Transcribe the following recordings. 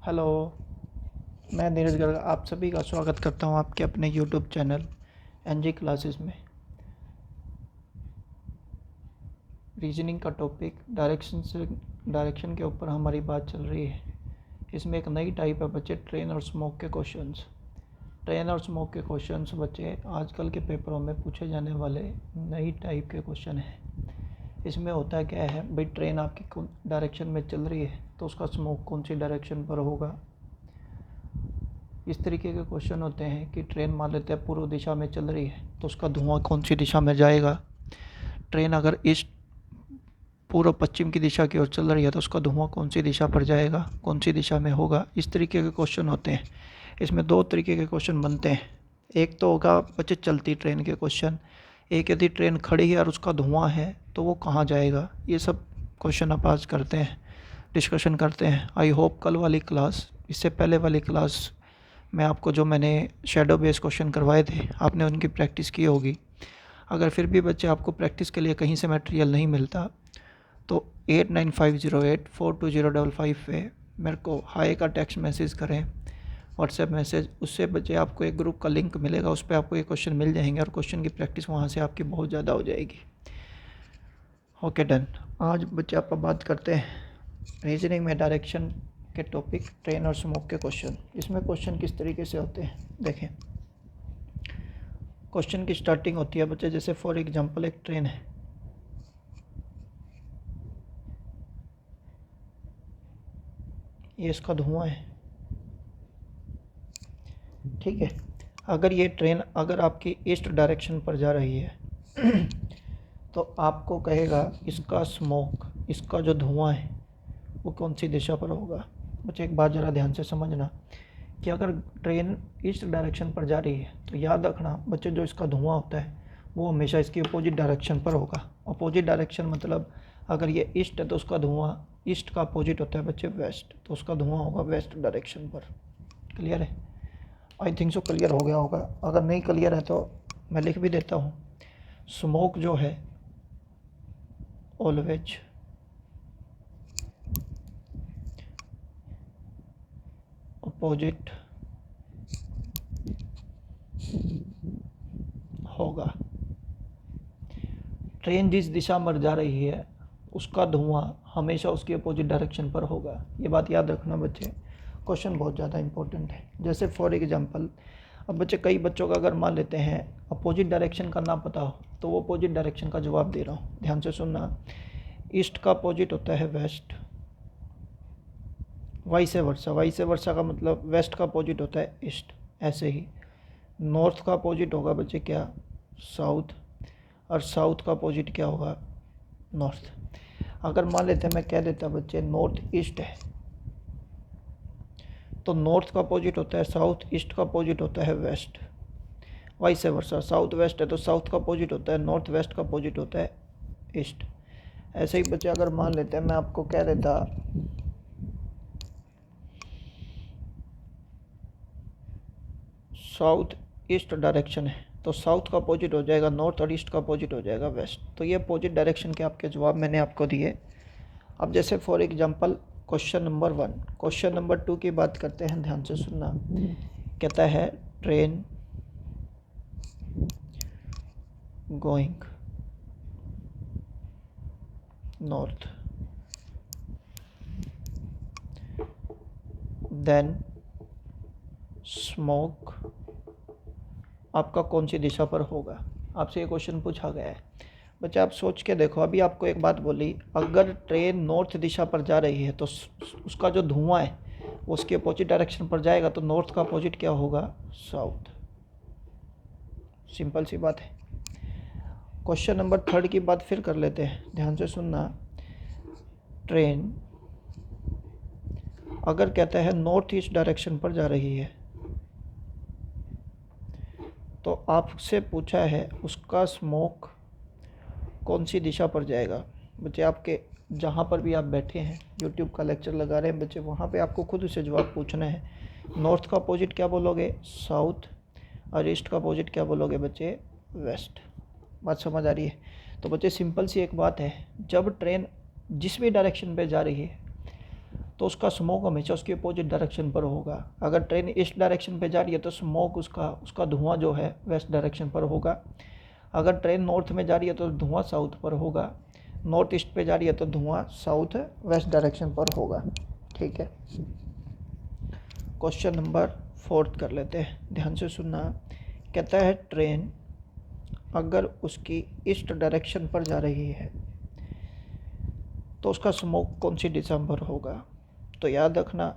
Hello, मैं नीरज गर्ग आप सभी का स्वागत करता हूं आपके अपने यूट्यूब चैनल एनजी क्लासेस में। रीजनिंग का टॉपिक डायरेक्शन के ऊपर हमारी बात चल रही है। इसमें एक नई टाइप है बच्चे, ट्रेन और स्मोक के क्वेश्चंस। ट्रेन और स्मोक के क्वेश्चंस बच्चे आजकल के पेपरों में पूछे जाने वाले नई टाइप के क्वेश्चन हैं। इसमें होता क्या है भाई, ट्रेन आपकी डायरेक्शन में चल रही है तो उसका स्मोक कौन सी डायरेक्शन पर होगा। इस तरीके के क्वेश्चन होते हैं कि ट्रेन मान लेते हैं पूर्व दिशा में चल रही है तो उसका धुआं कौन सी दिशा में जाएगा। ट्रेन अगर ईस्ट पूर्व पश्चिम की दिशा की ओर चल रही है तो उसका धुआं कौन सी दिशा पर जाएगा, कौन सी दिशा में होगा। इस तरीके के क्वेश्चन होते हैं। इसमें दो तरीके के क्वेश्चन बनते हैं। एक तो होगा बच्चे चलती ट्रेन के क्वेश्चन, एक यदि ट्रेन खड़ी है और उसका धुआं है तो वो कहाँ जाएगा। ये सब क्वेश्चन आप आज करते हैं, डिस्कशन करते हैं। आई होप कल वाली क्लास, इससे पहले वाली क्लास मैं आपको जो मैंने शैडो बेस क्वेश्चन करवाए थे आपने उनकी प्रैक्टिस की होगी। अगर फिर भी बच्चे आपको प्रैक्टिस के लिए कहीं से मटेरियल नहीं मिलता तो 8950842055 पे मेरे को हाई का टेक्स्ट मैसेज करें, व्हाट्सएप मैसेज। उससे बच्चे आपको एक ग्रुप का लिंक मिलेगा, उस पर आपको ये क्वेश्चन मिल जाएंगे और क्वेश्चन की प्रैक्टिस वहाँ से आपकी बहुत ज़्यादा हो जाएगी। Okay done. आज बच्चे आप बात करते हैं रीजनिंग में डायरेक्शन के टॉपिक, ट्रेन और स्मोक के क्वेश्चन। इसमें क्वेश्चन किस तरीके से होते हैं देखें। क्वेश्चन की स्टार्टिंग होती है बच्चे, जैसे फॉर एग्जांपल एक ट्रेन है, ये इसका धुआं है, ठीक है। अगर ये ट्रेन अगर आपकी ईस्ट डायरेक्शन पर जा रही है तो आपको कहेगा इसका स्मोक, इसका जो धुआं है वो कौन सी दिशा पर होगा। बच्चे एक बात ज़रा ध्यान से समझना कि अगर ट्रेन ईस्ट डायरेक्शन पर जा रही है तो याद रखना बच्चे, जो इसका धुआं होता है वो हमेशा इसकी अपोजिट डायरेक्शन पर होगा। अपोजिट डायरेक्शन मतलब अगर ये ईस्ट है तो उसका धुआं ईस्ट का अपोजिट होता है बच्चे वेस्ट, तो उसका धुआं होगा वेस्ट डायरेक्शन पर। क्लियर है? आई थिंक सो क्लियर हो गया होगा। अगर नहीं क्लियर है तो मैं लिख भी देता हूँ। स्मोक जो है ऑलवेज अपोजिट होगा। ट्रेन जिस दिशा में जा रही है उसका धुआं हमेशा उसकी अपोजिट डायरेक्शन पर होगा। ये बात याद रखना बच्चे, क्वेश्चन बहुत ज़्यादा इंपॉर्टेंट है। जैसे फॉर एग्जांपल अब बच्चे, कई बच्चों का अगर मान लेते हैं अपोजिट डायरेक्शन का ना पता हो तो वो अपोजिट डायरेक्शन का जवाब दे रहा हूँ, ध्यान से सुनना। ईस्ट का अपोजिट होता है वेस्ट, वाइसे वर्सा। वाइसे वर्सा का मतलब वेस्ट का अपोजिट होता है ईस्ट। ऐसे ही नॉर्थ का अपोजिट होगा बच्चे क्या, साउथ, और साउथ का अपोजिट क्या होगा, नॉर्थ। अगर मान लेते हैं मैं कह देता बच्चे नॉर्थ ईस्ट है तो नॉर्थ का अपोजिट होता है साउथ, ईस्ट का अपोजिट होता है west. Vice versa, south west है तो साउथ का अपोजिट होता है नॉर्थ, वेस्ट का अपोजिट होता है ईस्ट। ऐसे ही बच्चे अगर मान लेते हैं मैं आपको कह देता साउथ ईस्ट डायरेक्शन है तो साउथ का अपोजिट हो जाएगा नॉर्थ और ईस्ट का अपोजिट हो जाएगा वेस्ट। तो ये अपोजिट डायरेक्शन के आपके जवाब मैंने आपको दिए। अब जैसे for example question number 1, question number 2 की बात करते हैं, ध्यान से सुनना। कहता है train going north then smoke आपका कौन सी दिशा पर होगा। आपसे ये क्वेश्चन पूछा गया है बच्चे, आप सोच के देखो। अभी आपको एक बात बोली, अगर ट्रेन नॉर्थ दिशा पर जा रही है तो उसका जो धुआं है वो उसके अपोजिट डायरेक्शन पर जाएगा, तो नॉर्थ का अपोजिट क्या होगा, साउथ। सिंपल सी बात है। क्वेश्चन नंबर 3 की बात फिर कर लेते हैं, ध्यान से सुनना। ट्रेन अगर कहता है नॉर्थ ईस्ट डायरेक्शन पर जा रही है तो आपसे पूछा है उसका स्मोक कौन सी दिशा पर जाएगा। बच्चे आपके जहाँ पर भी आप बैठे हैं, यूट्यूब का लेक्चर लगा रहे हैं बच्चे, वहाँ पे आपको खुद से जवाब पूछना है। नॉर्थ का अपोजिट क्या बोलोगे, साउथ, और ईस्ट का अपोजिट क्या बोलोगे बच्चे, वेस्ट। बात समझ आ रही है? तो बच्चे सिंपल सी एक बात है, जब ट्रेन जिस भी डायरेक्शन पे जा रही है तो उसका स्मोक हमेशा उसके अपोजिट डायरेक्शन पर होगा। अगर ट्रेन ईस्ट डायरेक्शन पे जा रही है तो स्मोक उसका धुआं जो है वेस्ट डायरेक्शन पर होगा। अगर ट्रेन नॉर्थ में जा रही है तो धुआं साउथ पर होगा। नॉर्थ ईस्ट पे जा रही है तो धुआं साउथ वेस्ट डायरेक्शन पर होगा। ठीक है। क्वेश्चन नंबर 4 कर लेते हैं, ध्यान से सुनना। कहता है ट्रेन अगर उसकी ईस्ट डायरेक्शन पर जा रही है तो उसका स्मोक कौन सी दिशा पर होगा। तो याद रखना,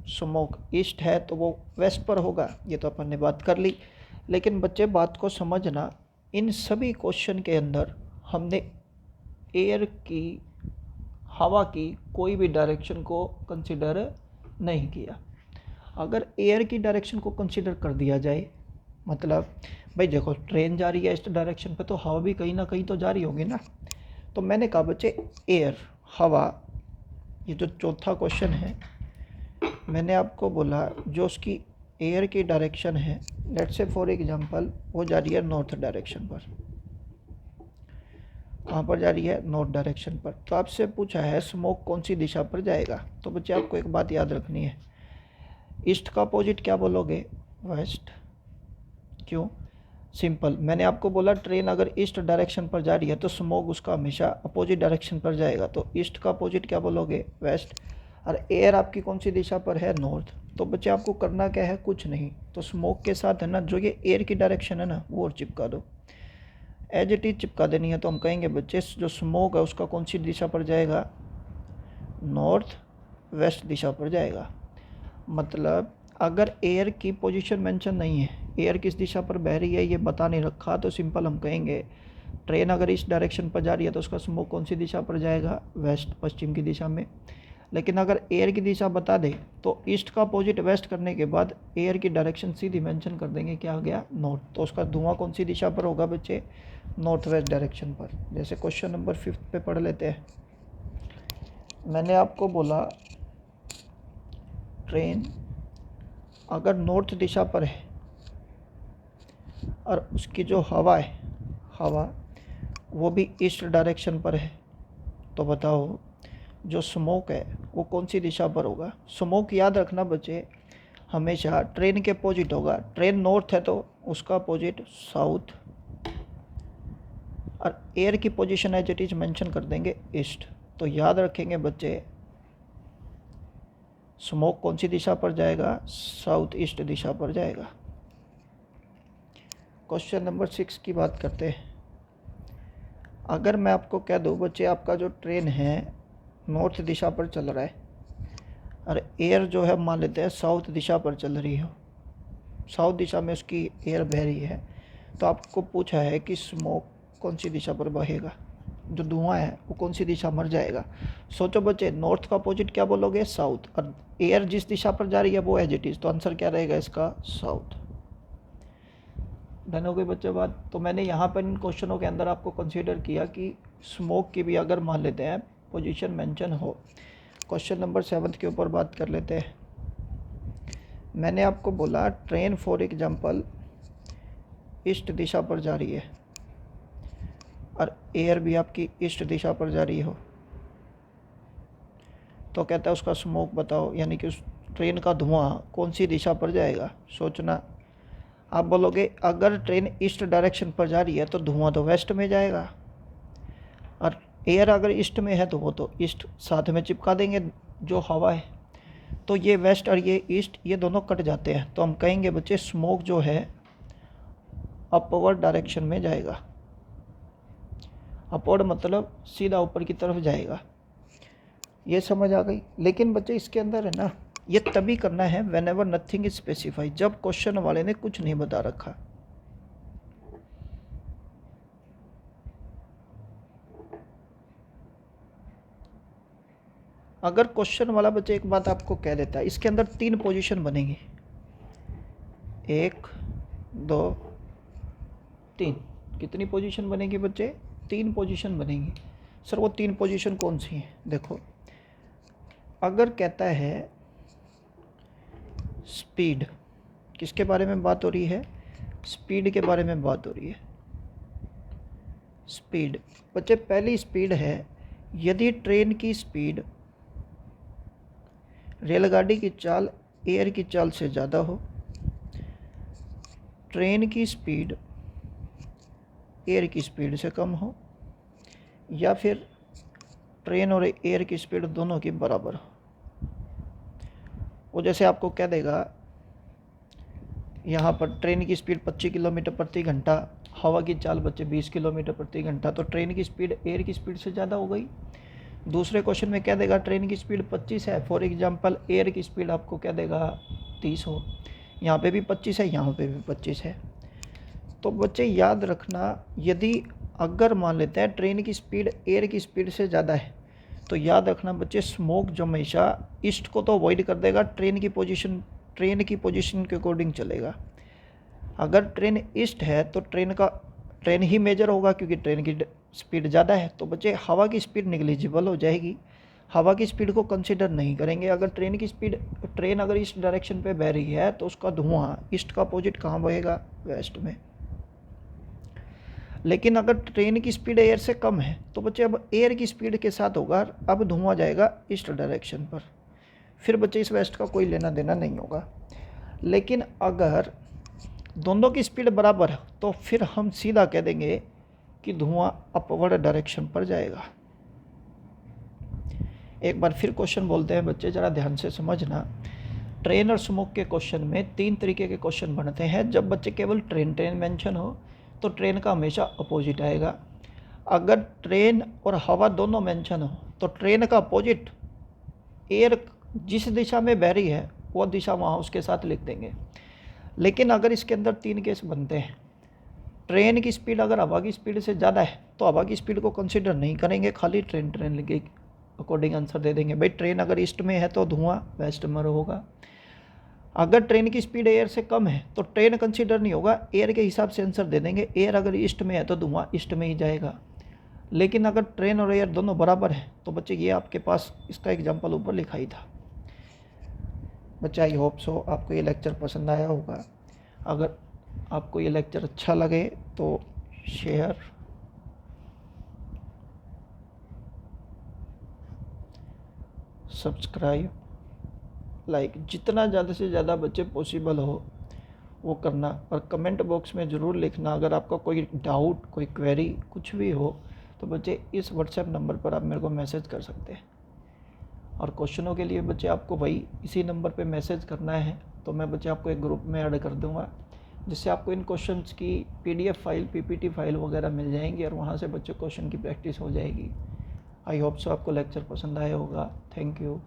स्मोक ईस्ट है तो वो वेस्ट पर होगा, ये तो अपन ने बात कर ली। लेकिन बच्चे बात को समझना, इन सभी क्वेश्चन के अंदर हमने एयर की, हवा की कोई भी डायरेक्शन को कंसिडर नहीं किया। अगर एयर की डायरेक्शन को कंसिडर कर दिया जाए, मतलब भाई देखो ट्रेन जा रही है ईस्ट डायरेक्शन पे तो हवा भी कहीं ना कहीं तो जा रही होगी ना। तो मैंने कहा बच्चे एयर, हवा, ये जो चौथा क्वेश्चन है मैंने आपको बोला जो उसकी एयर की डायरेक्शन है, लेट्स से फॉर एग्जांपल वो जा रही है नॉर्थ डायरेक्शन पर। कहाँ पर जा रही है? नॉर्थ डायरेक्शन पर। तो आपसे पूछा है स्मोक कौन सी दिशा पर जाएगा। तो बच्चे आपको एक बात याद रखनी है, ईस्ट का अपोजिट क्या बोलोगे? वेस्ट। क्यों? सिंपल, मैंने आपको बोला ट्रेन अगर ईस्ट डायरेक्शन पर जा रही है तो स्मोक उसका हमेशा अपोजिट डायरेक्शन पर जाएगा। तो ईस्ट का अपोजिट क्या बोलोगे? वेस्ट। और एयर आपकी कौन सी दिशा पर है? नॉर्थ। तो बच्चे आपको करना क्या है? कुछ नहीं। तो स्मोक के साथ है ना जो ये एयर की डायरेक्शन है ना वो और चिपका दो, एज इट इज चिपका देनी है। तो हम कहेंगे बच्चे जो स्मोक है उसका कौन सी दिशा पर जाएगा? नॉर्थ वेस्ट दिशा पर जाएगा। मतलब अगर एयर की पोजीशन मेंशन नहीं है, एयर किस दिशा पर बह रही है ये बता नहीं रखा, तो सिंपल हम कहेंगे ट्रेन अगर इस डायरेक्शन पर जा रही है तो उसका स्मोक कौन सी दिशा पर जाएगा? वेस्ट, पश्चिम की दिशा में। लेकिन अगर एयर की दिशा बता दे तो ईस्ट का अपोजिट वेस्ट करने के बाद एयर की डायरेक्शन सीधी मेंशन कर देंगे, क्या आ गया? नॉर्थ। तो उसका धुआं कौन सी दिशा पर होगा बच्चे? नॉर्थ वेस्ट डायरेक्शन पर। जैसे क्वेश्चन नंबर 5 पे पढ़ लेते हैं। मैंने आपको बोला ट्रेन अगर नॉर्थ दिशा पर है और उसकी जो हवा है, हवा वो भी ईस्ट डायरेक्शन पर है, तो बताओ जो स्मोक है वो कौन सी दिशा पर होगा? स्मोक याद रखना बच्चे हमेशा ट्रेन के अपोजिट होगा। ट्रेन नॉर्थ है तो उसका अपोजिट साउथ, और एयर की position as it is mention कर देंगे ईस्ट। तो याद रखेंगे बच्चे स्मोक कौन सी दिशा पर जाएगा? साउथ ईस्ट दिशा पर जाएगा। क्वेश्चन नंबर 6 की बात करते हैं। अगर मैं आपको कह दूं बच्चे आपका जो ट्रेन है नॉर्थ दिशा पर चल रहा है और एयर जो है मान लेते हैं साउथ दिशा पर चल रही हो, साउथ दिशा में उसकी एयर बह रही है, तो आपको पूछा है कि स्मोक कौन सी दिशा पर बहेगा, जो धुआं है वो कौन सी दिशा मर जाएगा। सोचो बच्चे नॉर्थ का अपोजिट क्या बोलोगे? साउथ। और एयर जिस दिशा पर जा रही है वो एज इट इज, तो आंसर क्या रहेगा इसका? साउथ। डन हो गई बच्चे बात। तो मैंने यहाँ पर इन क्वेश्चनों के अंदर आपको कंसीडर किया कि स्मोक की भी अगर मान लेते हैं पोजीशन मेंशन हो। क्वेश्चन नंबर 7 के ऊपर बात कर लेते हैं। मैंने आपको बोला ट्रेन फॉर एग्जांपल ईस्ट दिशा पर जा रही है और एयर भी आपकी ईस्ट दिशा पर जा रही हो, तो कहता है उसका स्मोक बताओ, यानी कि उस ट्रेन का धुआं कौन सी दिशा पर जाएगा। सोचना, आप बोलोगे अगर ट्रेन ईस्ट डायरेक्शन पर जा रही है तो धुआं तो वेस्ट में जाएगा, और एयर अगर ईस्ट में है तो वो तो ईस्ट साथ में चिपका देंगे जो हवा है, तो ये वेस्ट और ये ईस्ट ये दोनों कट जाते हैं। तो हम कहेंगे बच्चे स्मोक जो है अपवर्ड डायरेक्शन में जाएगा। अपवर्ड मतलब सीधा ऊपर की तरफ जाएगा। ये समझ आ गई। लेकिन बच्चे इसके अंदर है ना, ये तभी करना है when ever nothing is specified, जब क्वेश्चन वाले ने कुछ नहीं बता रखा। अगर क्वेश्चन वाला बच्चे एक बात आपको कह देता है इसके अंदर 3 पोजीशन बनेंगी, 1 2 3, कितनी पोजीशन बनेगी बच्चे? 3 पोजीशन बनेगी। सर वो 3 पोजीशन कौन सी हैं? देखो, अगर कहता है स्पीड, किसके बारे में बात हो रही है? स्पीड के बारे में बात हो रही है। स्पीड बच्चे पहली स्पीड है, यदि ट्रेन की स्पीड रेलगाड़ी की चाल एयर की चाल से ज़्यादा हो, ट्रेन की स्पीड एयर की स्पीड से कम हो, या फिर ट्रेन और एयर की स्पीड दोनों की बराबर हो। वो जैसे आपको कह देगा यहाँ पर ट्रेन की स्पीड 25 किलोमीटर प्रति घंटा, हवा की चाल बच्चे 20 किलोमीटर प्रति घंटा, तो ट्रेन की स्पीड एयर की स्पीड से ज़्यादा हो गई। दूसरे क्वेश्चन में कह देगा ट्रेन की स्पीड 25 है, फॉर एग्जांपल एयर की स्पीड आपको कह देगा 30 हो, यहाँ पे भी 25 है, यहाँ पे भी 25 है। तो बच्चे याद रखना, यदि अगर मान लेते हैं ट्रेन की स्पीड एयर की स्पीड से ज़्यादा है, तो याद रखना बच्चे स्मोक जो हमेशा ईस्ट को तो अवॉइड कर देगा, ट्रेन की पोजीशन के अकॉर्डिंग चलेगा। अगर ट्रेन ईस्ट है तो ट्रेन ही मेजर होगा, क्योंकि ट्रेन की स्पीड ज़्यादा है। तो बच्चे हवा की स्पीड निग्लिजिबल हो जाएगी, हवा की स्पीड को कंसिडर नहीं करेंगे। अगर ट्रेन अगर ईस्ट डायरेक्शन पे बह रही है तो उसका धुआं ईस्ट का अपोजिट कहाँ बहेगा, वेस्ट में। लेकिन अगर ट्रेन की स्पीड एयर से कम है तो बच्चे अब एयर की स्पीड के साथ होगा, अब धुआं जाएगा ईस्ट डायरेक्शन पर, फिर बच्चे इस वेस्ट का कोई लेना देना नहीं होगा। लेकिन अगर दोनों की स्पीड बराबर है तो फिर हम सीधा कह देंगे कि धुआं अपवर्ड डायरेक्शन पर जाएगा। एक बार फिर क्वेश्चन बोलते हैं बच्चे, ज़रा ध्यान से समझना। ट्रेन और स्मोक के क्वेश्चन में 3 तरीके के क्वेश्चन बनते हैं। जब बच्चे केवल ट्रेन मेंशन हो तो ट्रेन का हमेशा अपोजिट आएगा। अगर ट्रेन और हवा दोनों मेंशन हो तो ट्रेन का अपोजिट एयर जिस दिशा में बह रही है वो दिशा वहाँ उसके साथ लिख देंगे। लेकिन अगर इसके अंदर 3 केस बनते हैं, ट्रेन की स्पीड अगर हवा की स्पीड से ज़्यादा है तो हवा की स्पीड को कंसिडर नहीं करेंगे, खाली ट्रेन के अकॉर्डिंग आंसर दे देंगे। भाई ट्रेन अगर ईस्ट में है तो धुआं वेस्ट में होगा। अगर ट्रेन की स्पीड एयर से कम है तो ट्रेन कंसिडर नहीं होगा, एयर के हिसाब से आंसर दे देंगे। एयर अगर ईस्ट में है तो धुआं ईस्ट में ही जाएगा। लेकिन अगर ट्रेन और एयर दोनों बराबर है तो बच्चे ये आपके पास इसका एग्जांपल ऊपर लिखा ही था। बच्चे आई होप सो आपको ये लेक्चर पसंद आया होगा। अगर आपको ये लेक्चर अच्छा लगे तो शेयर, सब्सक्राइब, लाइक, जितना ज़्यादा से ज़्यादा बच्चे पॉसिबल हो वो करना। और कमेंट बॉक्स में ज़रूर लिखना अगर आपका कोई डाउट, कोई क्वेरी कुछ भी हो तो बच्चे इस व्हाट्सएप नंबर पर आप मेरे को मैसेज कर सकते हैं। और क्वेश्चनों के लिए बच्चे आपको वही इसी नंबर पे मैसेज करना है, तो मैं बच्चे आपको एक ग्रुप में ऐड कर दूंगा, जिससे आपको इन क्वेश्चंस की PDF फाइल, PPT फाइल वगैरह मिल जाएंगी और वहाँ से बच्चे क्वेश्चन की प्रैक्टिस हो जाएगी। आई होप सो आपको लेक्चर पसंद आया होगा। Thank you.